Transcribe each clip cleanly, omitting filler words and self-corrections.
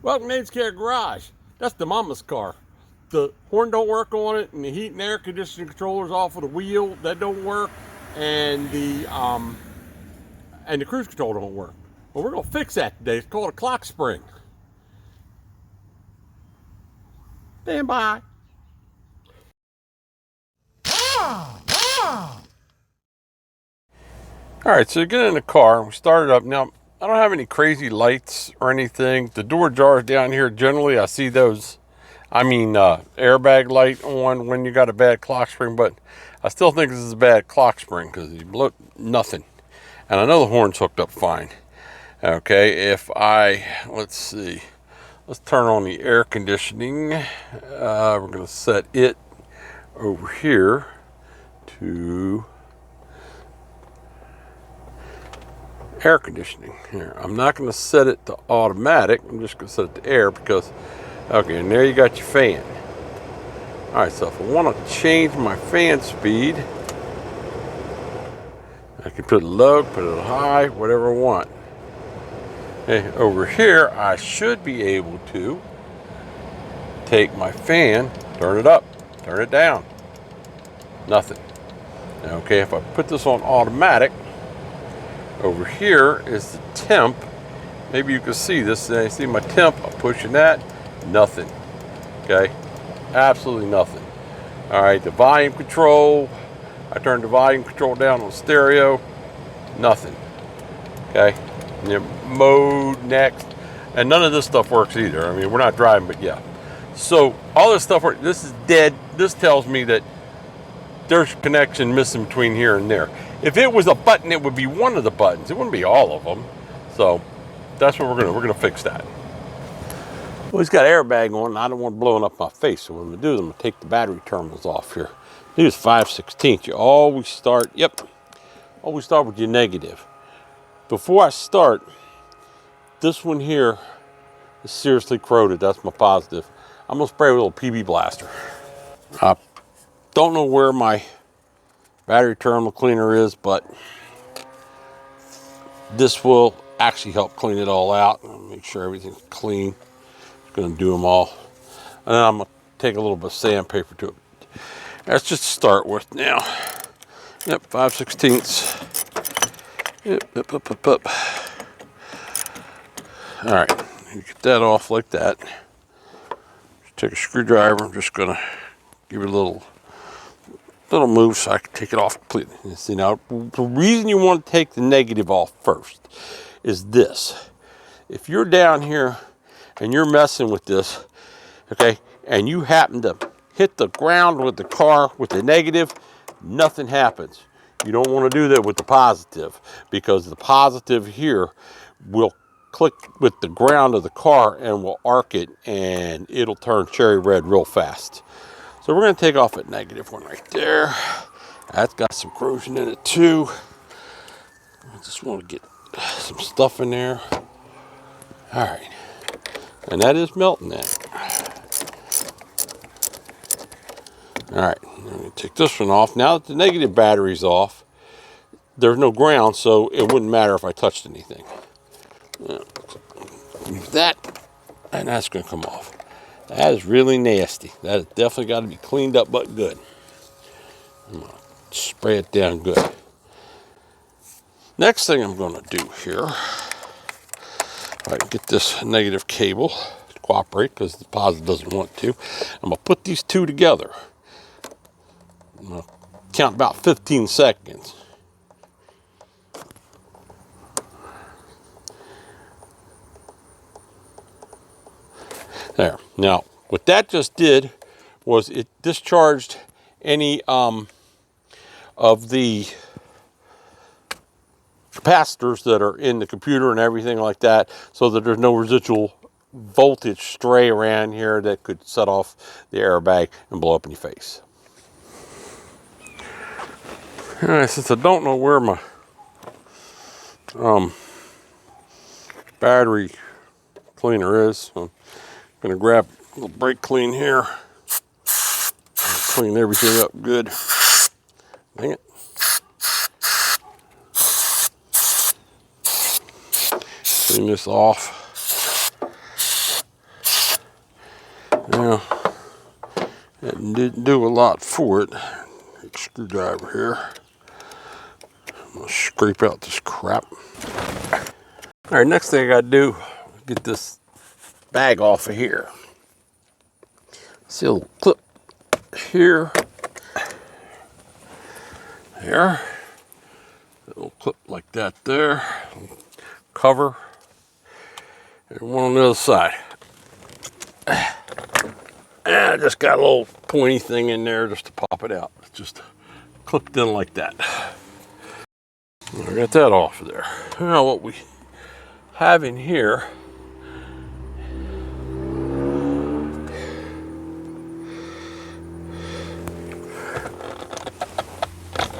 Welcome to Nate's Care Garage. That's the mama's car. The horn don't work on it, and the heat and air conditioning controllers off of the wheel that don't work, and the cruise control don't work. Well, we're gonna fix that today. It's called a clock spring. Stand by. All right, so you get in the car. We start it up. Now, I don't have any crazy lights or anything. The door jars down here, generally, I see those. Airbag light on when you got a bad clock spring, but I still think this is a bad clock spring because you blow nothing. And I know the horn's hooked up fine. Okay, let's see. Let's turn on the air conditioning. We're going to set it over here to air conditioning. Here, I'm not going to set it to automatic. I'm just going to set it to air because, okay, and there you got your fan. All right, so if I want to change my fan speed, I can put it low, put it high, whatever I want. Okay, over here, I should be able to take my fan, turn it up, turn it down. Nothing. Okay, if I put this on automatic, over here is the temp. Maybe you can see this. You see my temp, I'm pushing that, nothing. Okay, absolutely nothing. All right, the volume control, I turned the volume control down on stereo, nothing. Okay, mode next, and none of this stuff works either. I mean, we're not driving, but yeah. So all this stuff works. This is dead. This tells me that there's a connection missing between here and there. If it was a button, it would be one of the buttons. It wouldn't be all of them. So that's what we're gonna fix that. Well, he's got an airbag on, and I don't want it blowing up my face. So what I'm gonna do is I'm gonna take the battery terminals off here. These 5/16. You always start. Always start with your negative. Before I start, this one here is seriously corroded. That's my positive. I'm gonna spray with a little PB blaster. I don't know where my battery terminal cleaner is, but this will actually help clean it all out. Make sure everything's clean. Just gonna do them all. And then I'm gonna take a little bit of sandpaper to it. That's just to start with now. Yep, 5/16. Yep. All right, you get that off like that. Just take a screwdriver. I'm just gonna give it a little move so I can take it off completely. You see, now the reason you want to take the negative off first is this. If you're down here and you're messing with this, okay, and you happen to hit the ground with the car with the negative, nothing happens. You don't want to do that with the positive because the positive here will click with the ground of the car and will arc it, and it'll turn cherry red real fast. So we're going to take off that negative one right there. That's got some corrosion in it too. I just want to get some stuff in there. All right. And that is melting that. All right. I'm going to take this one off. Now that the negative battery's off, there's no ground, so it wouldn't matter if I touched anything. Leave that, and that's going to come off. That is really nasty. That has definitely got to be cleaned up, but good. I'm going to spray it down good. Next thing I'm going to do here, if I can get this negative cable to cooperate because the positive doesn't want to, I'm going to put these two together. I'm going to count about 15 seconds. There. Now, what that just did was it discharged any of the capacitors that are in the computer and everything like that, so that there's no residual voltage stray around here that could set off the airbag and blow up in your face. All right, since I don't know where my battery cleaner is, I'm going to grab a little brake clean here, clean everything up good. Dang it. Clean this off. Now, that didn't do a lot for it. Screwdriver here. I'm gonna scrape out this crap. All right, next thing I gotta do, get this bag off of here. See a little clip here. There. A little clip like that there. Cover. And one on the other side. And I just got a little pointy thing in there just to pop it out. It's just clipped in like that. I got that off of there. Now what we have in here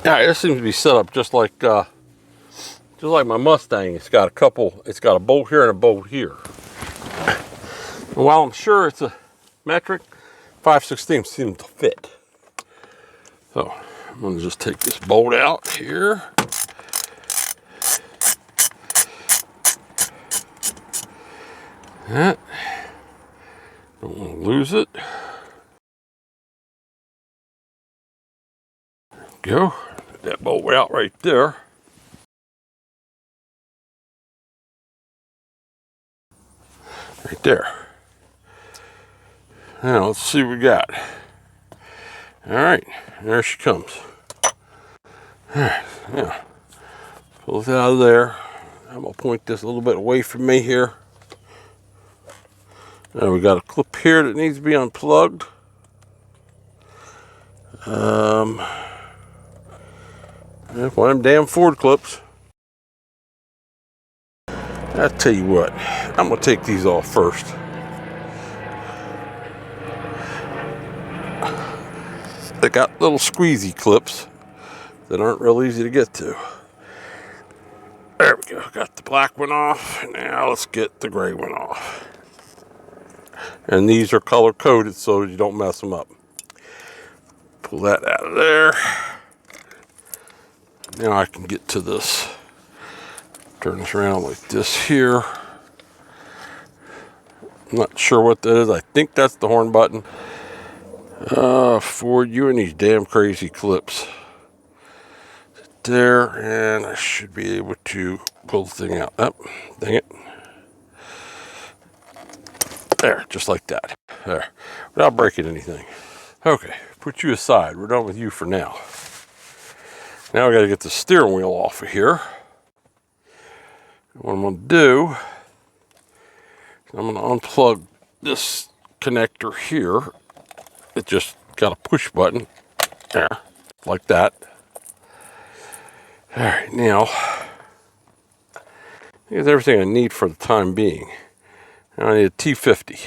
this seems to be set up just like my Mustang. It's got a bolt here and a bolt here. And while I'm sure it's a metric, 5/16 seems to fit. So I'm gonna just take this bolt out here. That. Don't want to lose it. There we go. Get that bolt out right there. Right there. Now let's see what we got. All right, there she comes. All right, now pull it out of there. I'm gonna point this a little bit away from me here. Now we got a clip here that needs to be unplugged. One of them damn Ford clips. I'll tell you what, I'm gonna take these off first. They got little squeezy clips that aren't real easy to get to. There we go, got the black one off. Now let's get the gray one off. And these are color coded so you don't mess them up. Pull that out of there. Now I can get to this. Turn this around like this here. I'm not sure what that is. I think that's the horn button. Ford, you and these damn crazy clips. There, and I should be able to pull the thing out. Oh, dang it. There, just like that. There, without breaking anything. Okay, put you aside. We're done with you for now. Now we got to get the steering wheel off of here. What I'm going to do, I'm going to unplug this connector here. It just got a push button. There, like that. All right, now, here's everything I need for the time being. Now I need a T50.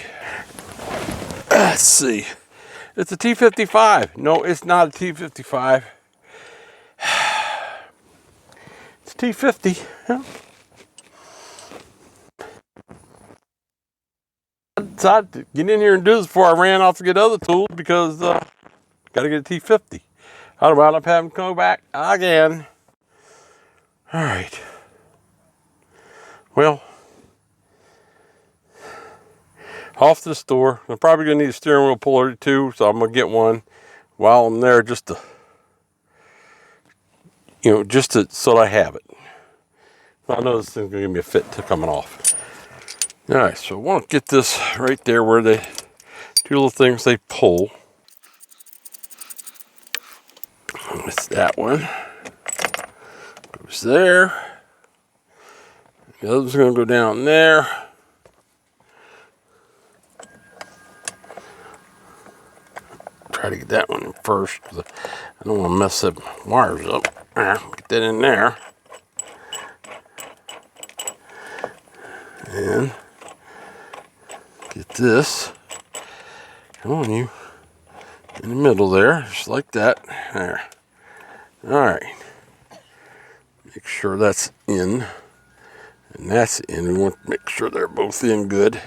Let's see. It's a T55. No, it's not a T55. It's a T50. I decided to get in here and do this before I ran off to get other tools because got to get a T50. I'd wound up having to go back again. All right. Well, off to the store. I'm probably going to need a steering wheel puller too, so I'm going to get one while I'm there just to, so that I have it. I know this thing's going to give me a fit to coming off. All right, so I want to get this right there where the two little things they pull. It's that one. Goes there. The other one's going to go down there. Try to get that one in first because I don't want to mess the wires up. Get that in there. And get this. Come on, you. In the middle there, just like that. There. All right. Make sure that's in. And that's in. We want to make sure they're both in good.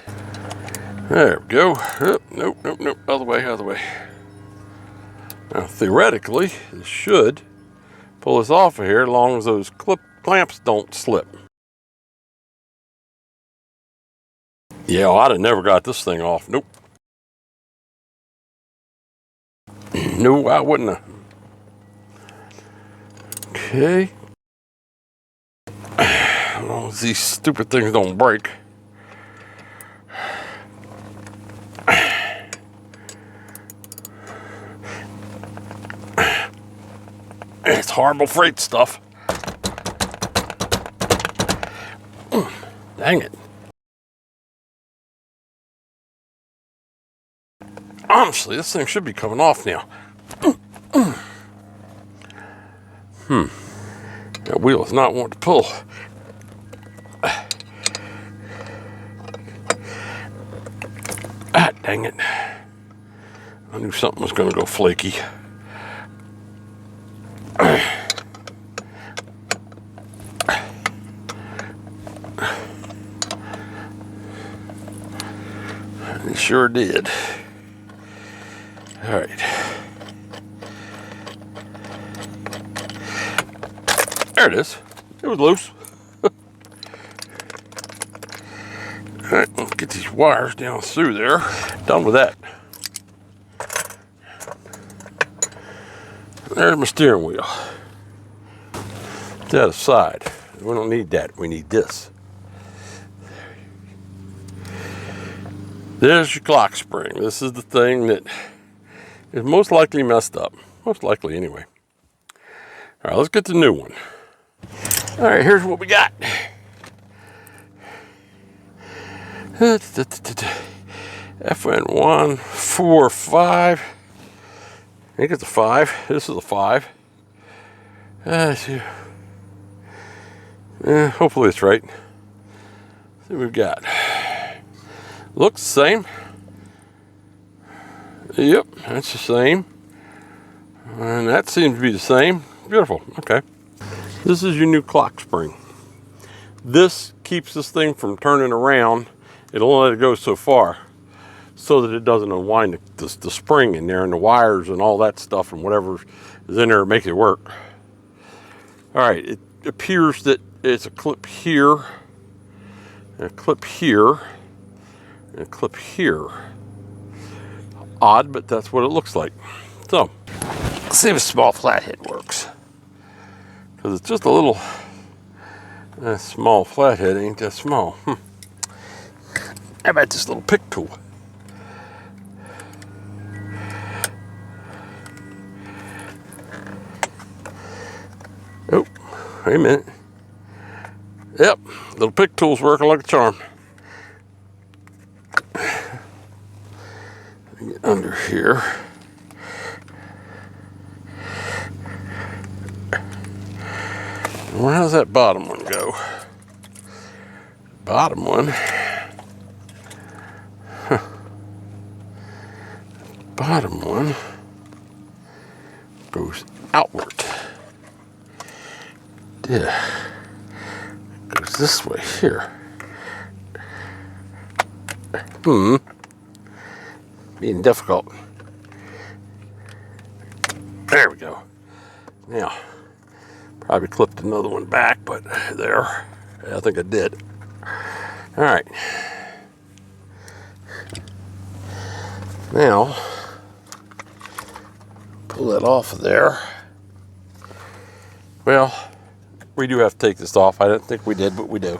There we go. Oh, nope. Other way. Now, theoretically, this should pull this off of here as long as those clamps don't slip. Yeah, I'd have never got this thing off. Nope. No, I wouldn't have. Okay. As long as these stupid things don't break. It's horrible freight stuff. Dang it. Honestly, this thing should be coming off now. That wheel is not wanting to pull. Ah, dang it. I knew something was going to go flaky. It sure did. All right. There it is. It was loose. All right, let's get these wires down through there. Done with that. There's my steering wheel. That aside, we don't need that. We need this. There's your clock spring. This is the thing that is most likely messed up. Most likely, anyway. All right, let's get the new one. All right, here's what we got. FN1, 4, 5. I think it's a 5. This is a 5. Hopefully it's right. See what we've got. Looks the same. Yep, that's the same. And that seems to be the same. Beautiful. Okay. This is your new clock spring. This keeps this thing from turning around. It'll only let it go so far so that it doesn't unwind the spring in there and the wires and all that stuff and whatever is in there to make it work. All right, it appears that it's a clip here, and a clip here, and a clip here. Odd, but that's what it looks like. So, let's see if a small flathead works. Because it's just a little small flathead, ain't that small. How about this little pick tool? Oh, wait a minute. Yep, little pick tool's working like a charm. Get under here. Where does that bottom one go? Bottom one. Bottom one goes outward. Yeah. Goes this way here. Being difficult. There we go. Now, probably clipped another one back, but there. I think I did. All right. Now, pull that off of there. Well, we do have to take this off. I didn't think we did, but we do.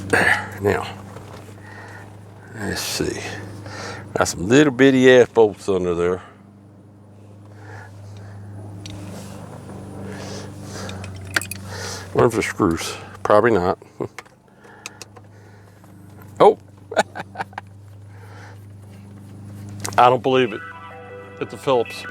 There. Now, let's see. Got some little bitty ass bolts under there. Wonder if they're screws. Probably not. Oh! I don't believe it. It's a Phillips.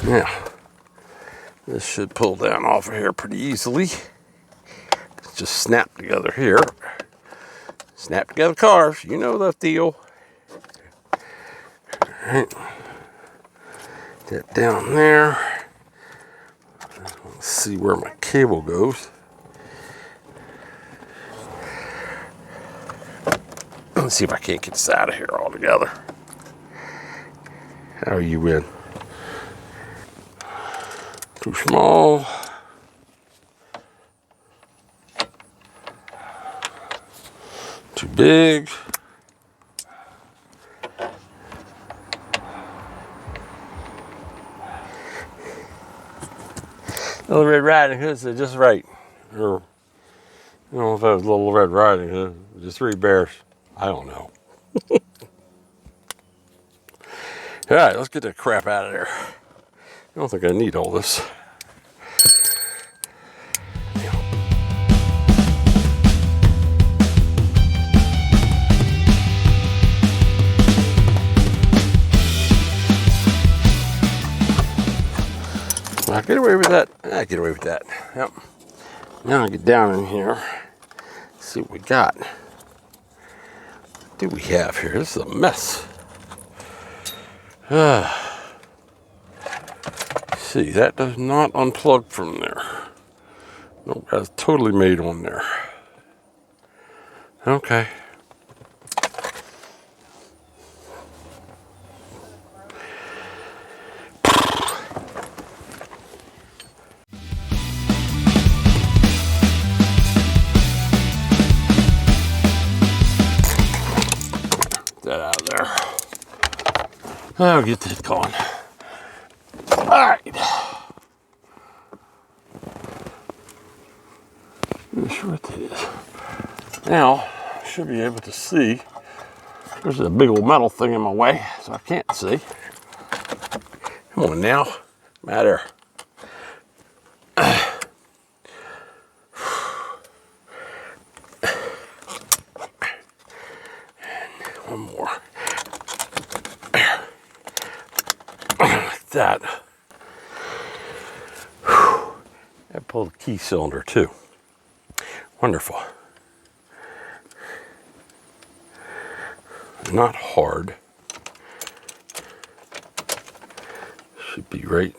Now, this should pull down off of here pretty easily. Just snap together here. Snap together cars, you know that deal. All right. That down there. Let's see where my cable goes. Let's see if I can't get this out of here altogether. How are you in? Too small. Too big. Little Red Riding Hood said just right. Or, I don't know if that was Little Red Riding Hood. Just 3 bears. I don't know. All right, let's get that crap out of there. I don't think I need all this. I get away with that. I get away with that. Yep. Now I get down in here. See what we got. What do we have here? This is a mess. See, that does not unplug from there. Nope, that's totally made on there. Okay. That out of there. I'll get that going. All right. Not sure what that is. Now, I should be able to see. There's a big old metal thing in my way, so I can't see. Come on now. I'm out there. One more. There. Like that. I pulled the key cylinder too. Wonderful. Not hard. Should be right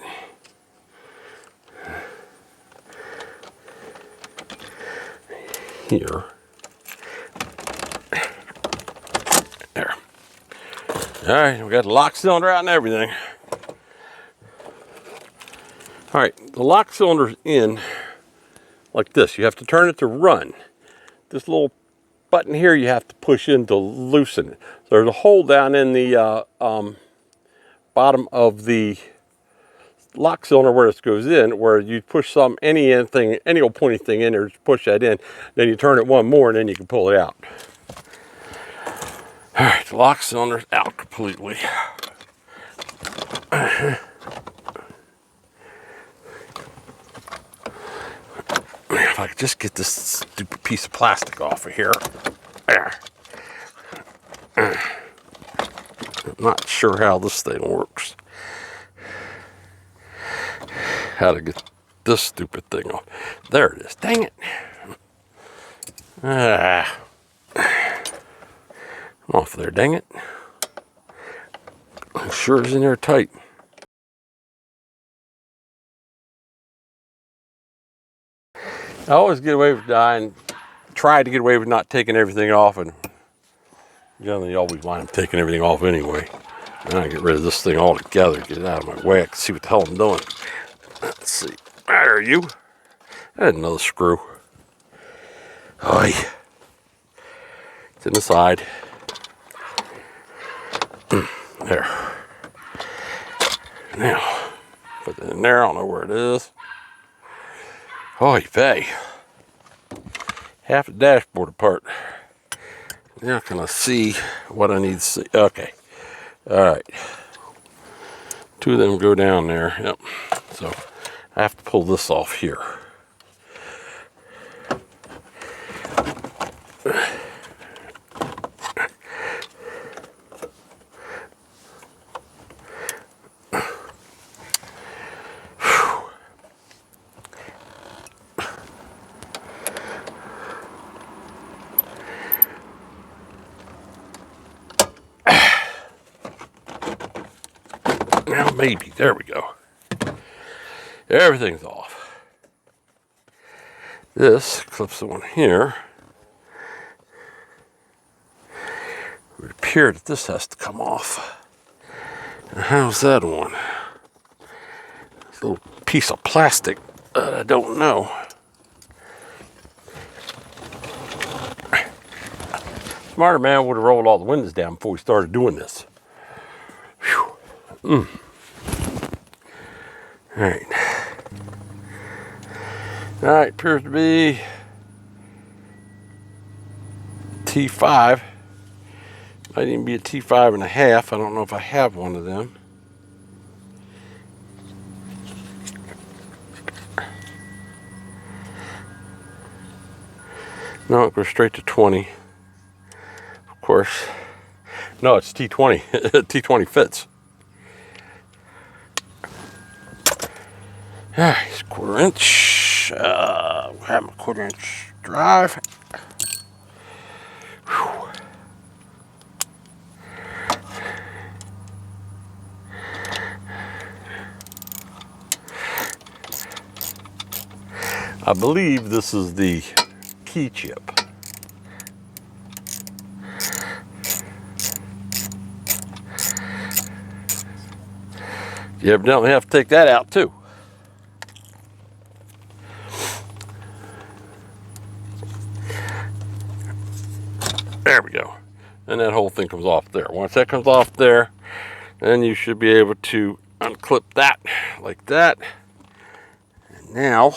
here. There. All right, we got the lock cylinder out and everything. All right, the lock cylinder's in like this. You have to turn it to run. This little button here you have to push in to loosen it. So there's a hole down in the bottom of the lock cylinder where this goes in, where you push any old pointy thing in there, just push that in, then you turn it one more and then you can pull it out. All right, the lock cylinder's out completely. If I could just get this stupid piece of plastic off of here. There. I'm not sure how this thing works. How to get this stupid thing off. There it is. Dang it. I'm off there, dang it. It sure is in there tight. I always get away with try to get away with not taking everything off, and generally always wind up taking everything off anyway. And I get rid of this thing altogether, get it out of my way. I can see what the hell I'm doing. Let's see. There are you. I had another screw. Oi. It's in the side. There. Now, put that in there. I don't know where it is. Oy vey. Half the dashboard apart. Now can I see what I need to see? Okay. All right. 2 of them go down there. Yep. So I have to pull this off here. Now maybe, there we go. Everything's off. This clips on here. It would appear that this has to come off. How's that on? This little piece of plastic that I don't know. Smarter man would have rolled all the windows down before we started doing this. Whew. Alright. Alright, appears to be T5. Might even be a T5 and a half. I don't know if I have one of them. No, it goes straight to 20. Of course. No, it's T20. T20 fits. Alright, it's 1/4 inch. Have a 1/4 inch drive. Whew. I believe this is the key chip. You evidently have to take that out too. There we go. And that whole thing comes off there. Once that comes off there, then you should be able to unclip that like that. And now,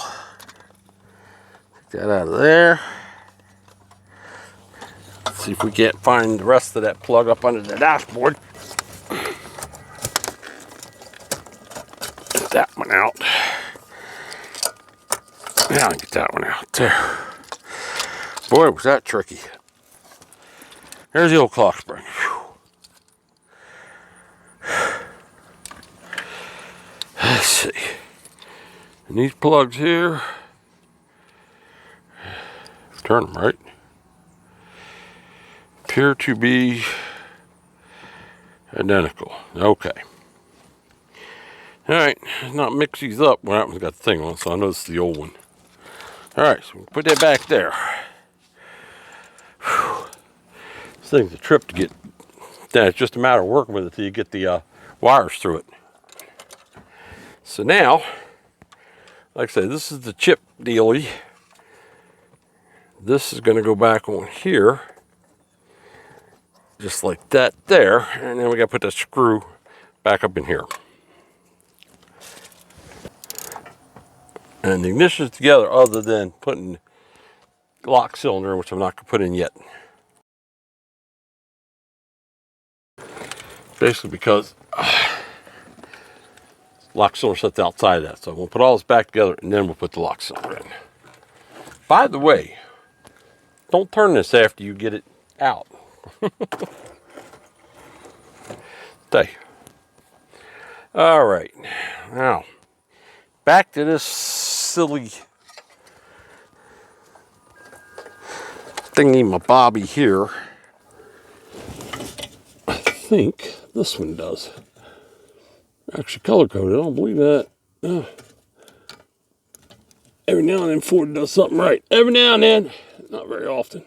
take that out of there. Let's see if we can't find the rest of that plug up under the dashboard. Get that one out. Now I get that one out there. Boy, was that tricky. There's the old clock spring. Let's see. And these plugs here, turn them right, appear to be identical. Okay. Alright, let's not mix these up. Well, that one's got the thing on, so I know it's the old one. Alright, so we'll put that back there. Whew. This thing's a trip to get. Then it's just a matter of working with it till you get the wires through it. So now, like I say, this is the chip dealie. This is going to go back on here, just like that there, and then we got to put that screw back up in here. And the ignition's together, other than putting lock cylinder, which I'm not going to put in yet. Basically because lock cylinder sits outside of that. So we'll put all this back together and then we'll put the lock cylinder in. By the way, don't turn this after you get it out. Stay. All right. Now, back to this silly thingy-mabobby here. I think this one does. Actually color-coded, I don't believe that. Every now and then Ford does something right. Every now and then, not very often.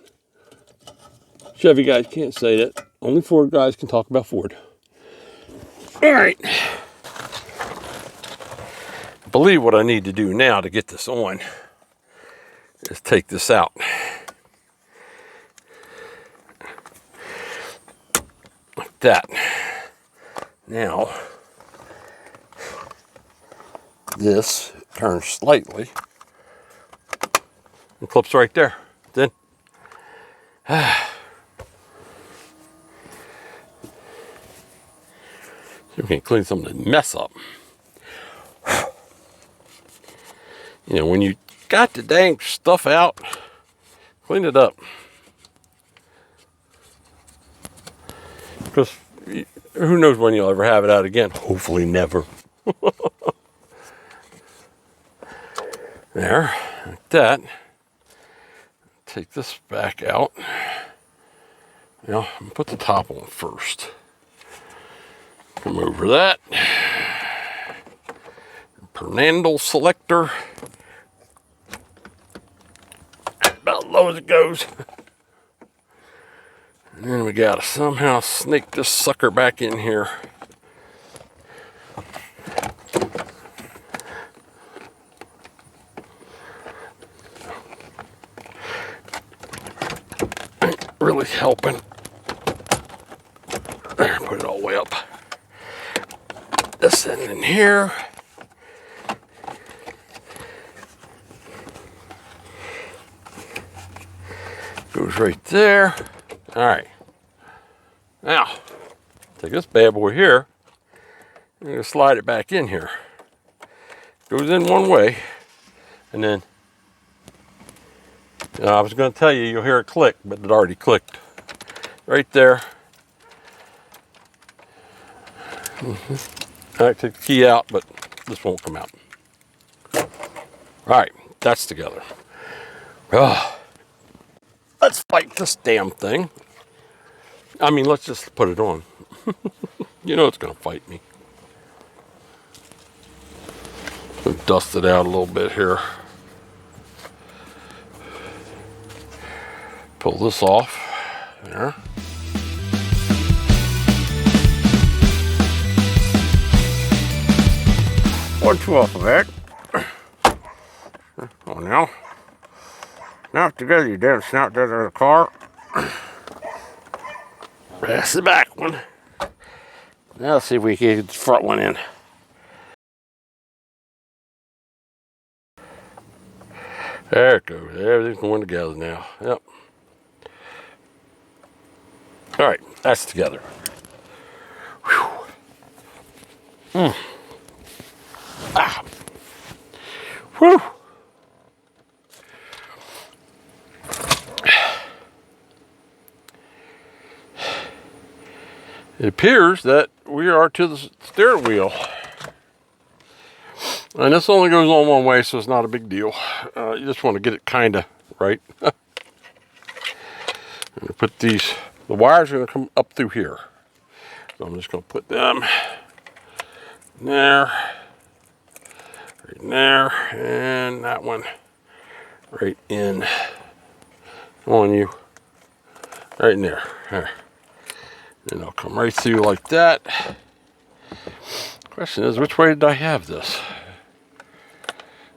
Chevy guys can't say that. Only Ford guys can talk about Ford. All right. I believe what I need to do now to get this on is take this out. Like that. Now, this turns slightly and clips right there. Then, we can clean some of the mess up. You know, when you got the dang stuff out, clean it up. Because who knows when you'll ever have it out again. Hopefully never. There, like that. Take this back out. Now, I'm gonna put the top on first. Come over that. Fernando selector. About low as it goes. And then we gotta somehow snake this sucker back in here. really helping. There, put it all the way up. This end in here. Goes right there. All right. Now, take this bad boy here. I'm going to slide it back in here. Goes in one way, and then I was going to tell you you'll hear it click, but it already clicked. Right there. I took the key out, but this won't come out. All right, that's together. Let's fight this damn thing. I mean, let's just put it on. You know it's going to fight me. Dust it out a little bit here. Pull this off. There. One, two off of that. Oh, now. Now together, you damn snout that out of the car. That's the back one. Now let's see if we can get the front one in. There it goes. Everything's going together now. Yep. All right, that's together. Whew. Ah. Whew. It appears that we are to the steering wheel. And this only goes on one way, so it's not a big deal. You just want to get it kind of right. I'm going to put these, the wires are going to come up through here. So I'm just going to put them there, right in there, and that one right in on you, right in there. There. And it'll come right through like that. Question is, which way did I have this?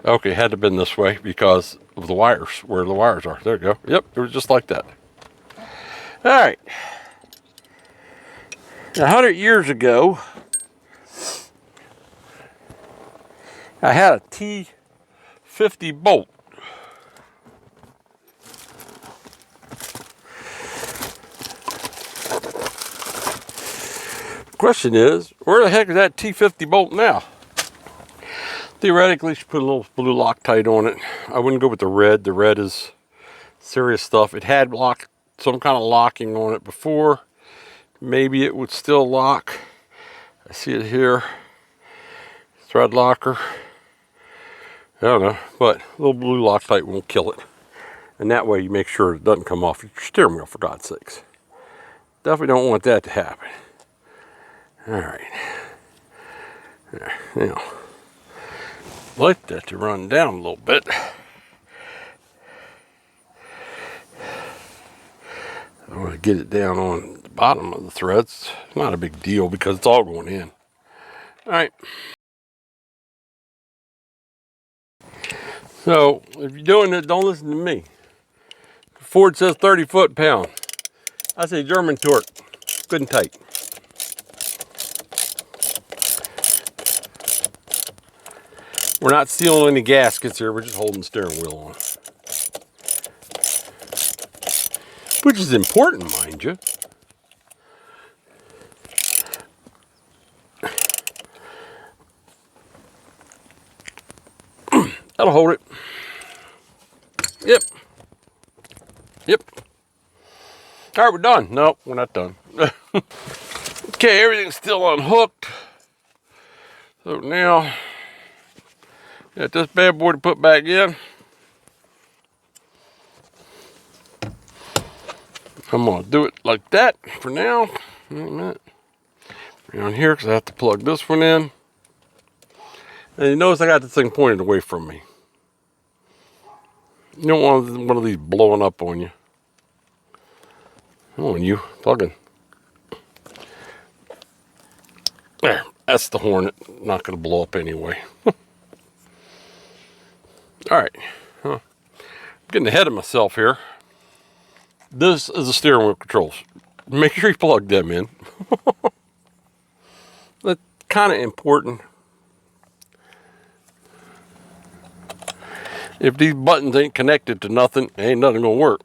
Okay, it had to have been this way because of the wires, where the wires are. There you go. Yep, it was just like that. All right. 100 years ago, I had a T50 bolt. Question is, where the heck is that T50 bolt now? Theoretically, you should put a little blue Loctite on it. I wouldn't go with the red. The red is serious stuff. It had some kind of locking on it before. Maybe it would still lock. I see it here. Thread locker. I don't know, but a little blue Loctite won't kill it. And that way you make sure it doesn't come off your steering wheel, for God's sakes. Definitely don't want that to happen. All right. Now, I'd like that to run down a little bit. I want to get it down on the bottom of the threads. It's not a big deal because it's all going in. All right. So, if you're doing it, don't listen to me. Ford says 30 foot-pound. I say German torque. Good and tight. We're not sealing any gaskets here. We're just holding the steering wheel on. Which is important, mind you. That'll hold it. Yep. Yep. All right, we're done. Nope, we're not done. Okay, everything's still unhooked. So now, got this bad boy to put back in. I'm going to do it like that for now. Wait a minute. Down here, because I have to plug this one in. And you notice I got this thing pointed away from me. You don't want one of these blowing up on you. Oh, and you plugging. There, that's the Hornet. Not going to blow up anyway. All right. I'm getting ahead of myself here. This is the steering wheel controls. Make sure you plug them in. That's kind of important. If these buttons ain't connected to nothing, ain't nothing gonna work.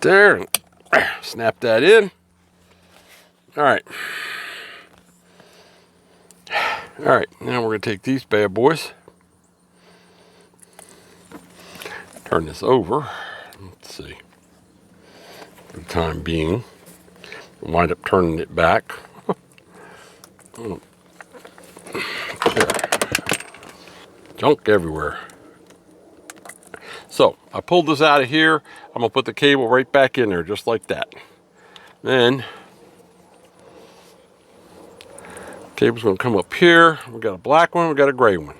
There, snap that in. All right. All right, now we're gonna take these bad boys. Turn this over. Let's see. For the time being, wind up turning it back. There. Junk everywhere. So I pulled this out of here. I'm gonna put the cable right back in there, just like that. Then cable's gonna come up here. We got a black one, we got a gray one.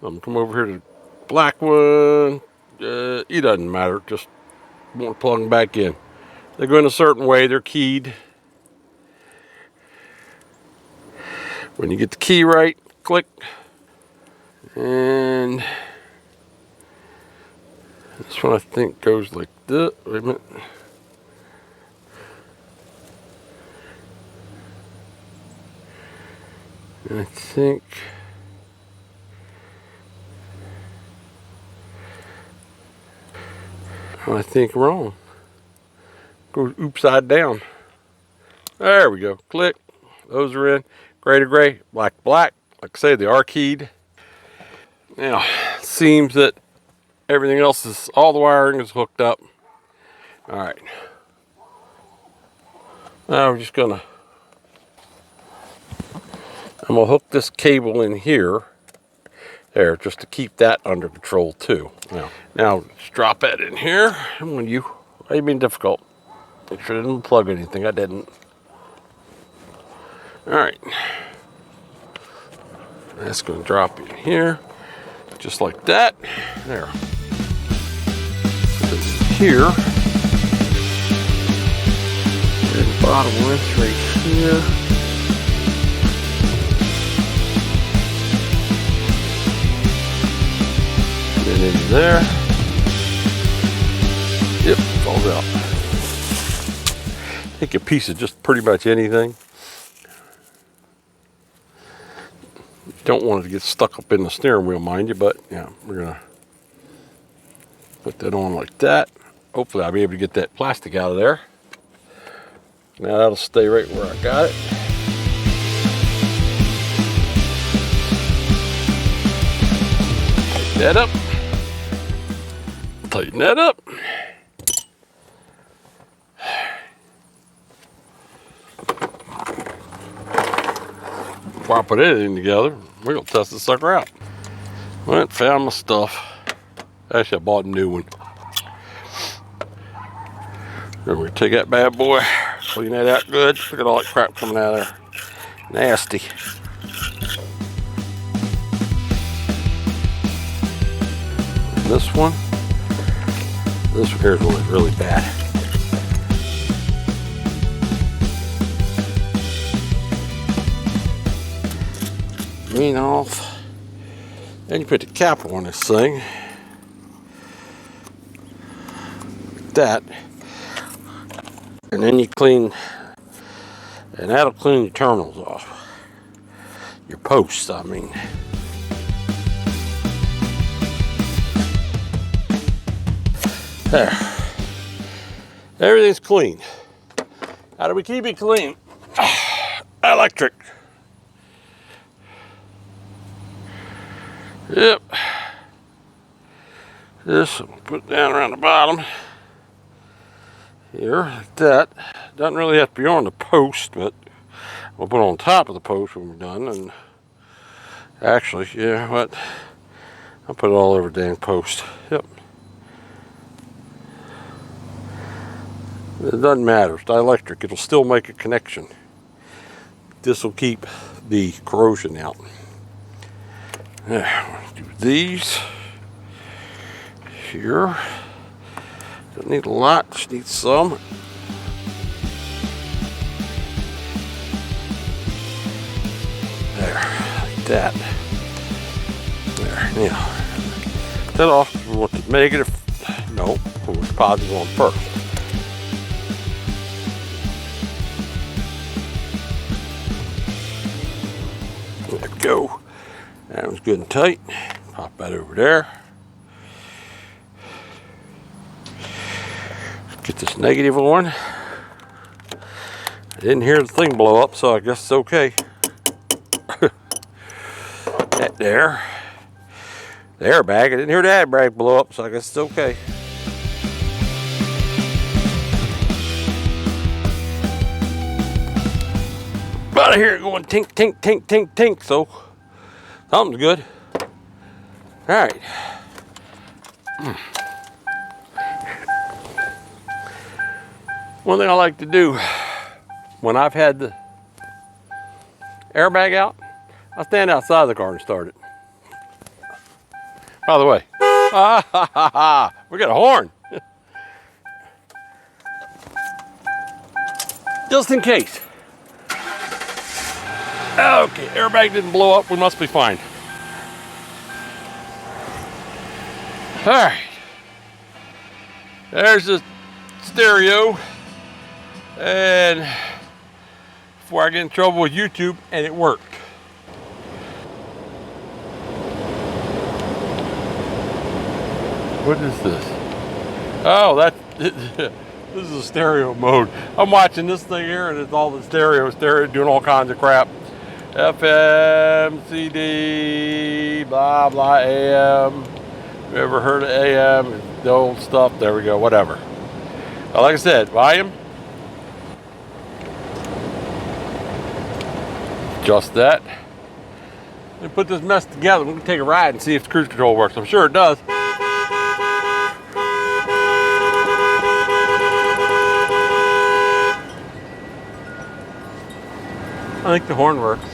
I'm gonna come over here to the black one. It doesn't matter. Just want to plug them back in. They go in a certain way. They're keyed. When you get the key right, click. And this one I think goes like this. Wait a minute. I think wrong. Goes upside down. There we go. Click. Those are in. Gray to gray. Black to black. Like I say, they are keyed. Now, it seems that everything else is, all the wiring is hooked up. All right. Now we're just gonna, I'm gonna hook this cable in here. There, just to keep that under control too. Now just drop that in here. And when you, I ain't being difficult. Make sure I didn't plug anything. I didn't. All right. That's gonna drop in here. Just like that. There. Put it in here. And the bottom one's right here. And in there. Yep, falls out. Take a piece of just pretty much anything. Don't want it to get stuck up in the steering wheel, mind you, but yeah, we're gonna put that on like that. Hopefully I'll be able to get that plastic out of there. Now that'll stay right where I got it. Tighten that up. Tighten that up. Before I put anything together, we're gonna test this sucker out. Went, found my stuff. Actually, I bought a new one. Then we're gonna take that bad boy, clean that out good. Look at all that crap coming out of there. Nasty. This one here is really bad. Clean off. Then you put the cap on this thing. Like that. And then you clean, and that'll clean your terminals off. Your posts, I mean. There. Everything's clean. How do we keep it clean? Electric. Yep. This I'll put down around the bottom. Here, like that. Doesn't really have to be on the post, but we'll put it on top of the post when we're done. And actually, yeah, what? I'll put it all over the dang post. Yep. It doesn't matter. It's dielectric. It'll still make a connection. This will keep the corrosion out. Now, do these here. Don't need a lot, just need some. There, like that. There, now, that off. We want the No, put the positive on first. There we go. That was good and tight. Pop that over there. Get this negative on. I didn't hear the thing blow up, so I guess it's okay. That there. The airbag, I didn't hear the airbag blow up, so I guess it's okay. But I hear it going tink, tink, tink, tink, tink, so something's good. All right. One thing I like to do when I've had the airbag out, I stand outside the car and start it. By the way, we got a horn. Just in case. Okay, airbag didn't blow up. We must be fine. All right. There's the stereo. And before I get in trouble with YouTube, and it worked. What is this? Oh, this is a stereo mode. I'm watching this thing here, and it's all the stereo doing all kinds of crap. FM, CD, blah, blah, AM. You ever heard of AM? The old stuff. There we go, whatever. Like I said, volume. Adjust that. Let me put this mess together. We're going to take a ride and see if the cruise control works. I'm sure it does. I think the horn works.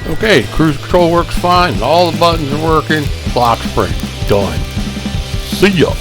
Okay, cruise control works fine. All the buttons are working. Clock spring done. See ya.